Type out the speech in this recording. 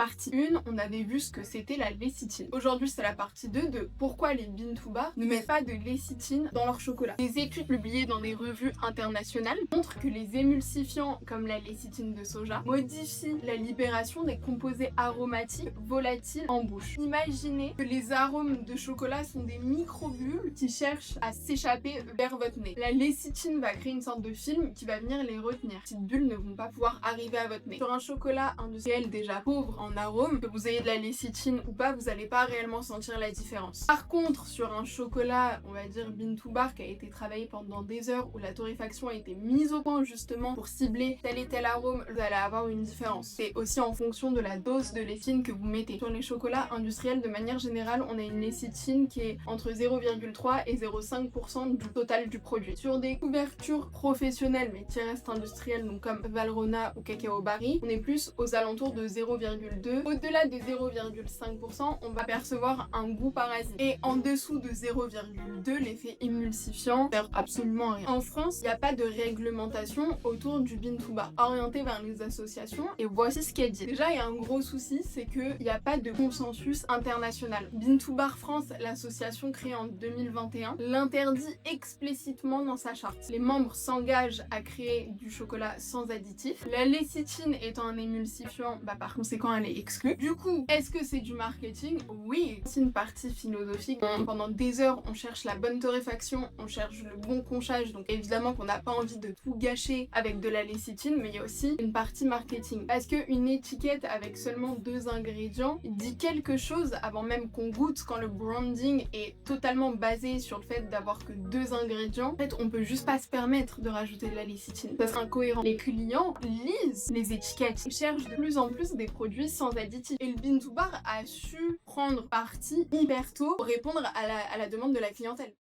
Partie 1, on avait vu ce que c'était la lécithine. Aujourd'hui, c'est la partie 2 de pourquoi les bean to bar ne mettent pas de lécithine dans leur chocolat. Des études publiées dans des revues internationales montrent que les émulsifiants comme la lécithine de soja modifient la libération des composés aromatiques volatiles en bouche. Imaginez que les arômes de chocolat sont des microbules qui cherchent à s'échapper vers votre nez. La lécithine va créer une sorte de film qui va venir les retenir. Ces petites bulles ne vont pas pouvoir arriver à votre nez. Sur un chocolat industriel déjà pauvre en arômes, que vous ayez de la lécithine ou pas, vous n'allez pas réellement sentir la différence. Par contre, sur un chocolat, on va dire bean to bar, qui a été travaillé pendant des heures, où la torréfaction a été mise au point justement pour cibler tel et tel arôme, vous allez avoir une différence. C'est aussi en fonction de la dose de lécithine que vous mettez. Sur les chocolats industriels, de manière générale, on a une lécithine qui est entre 0,3 et 0,5% du total du produit. Sur des couvertures professionnelles, mais qui restent industrielles, donc comme Valrhona ou Cacao Barry, on est plus aux alentours de 0,2. Au-delà de 0,5%, on va percevoir un goût parasite. Et en dessous de 0,2, l'effet émulsifiant ne sert absolument à rien. En France, il n'y a pas de réglementation autour du bean to bar, orienté vers les associations, et voici ce qui est dit. Déjà, il y a un gros souci, c'est qu'il n'y a pas de consensus international. Bean to Bar France, l'association créée en 2021, l'interdit explicitement dans sa charte. Les membres s'engagent à créer du chocolat sans additifs. La lécithine étant un émulsifiant, par conséquent, elle est exclue. Du coup, est-ce que c'est du marketing? Oui, c'est une partie philosophique. Pendant des heures, on cherche la bonne torréfaction, on cherche le bon conchage, donc évidemment qu'on n'a pas envie de tout gâcher avec de la lécithine, mais il y a aussi une partie marketing. Parce qu'une étiquette avec seulement 2 ingrédients dit quelque chose avant même qu'on goûte, quand le branding est totalement basé sur le fait d'avoir que 2 ingrédients. En fait, on peut juste pas se permettre de rajouter de la lécithine. Ça serait incohérent. Les clients lisent les étiquettes et cherchent de plus en plus des produits sans additifs. Et le bean to bar a su prendre parti hyper tôt pour répondre à la demande de la clientèle.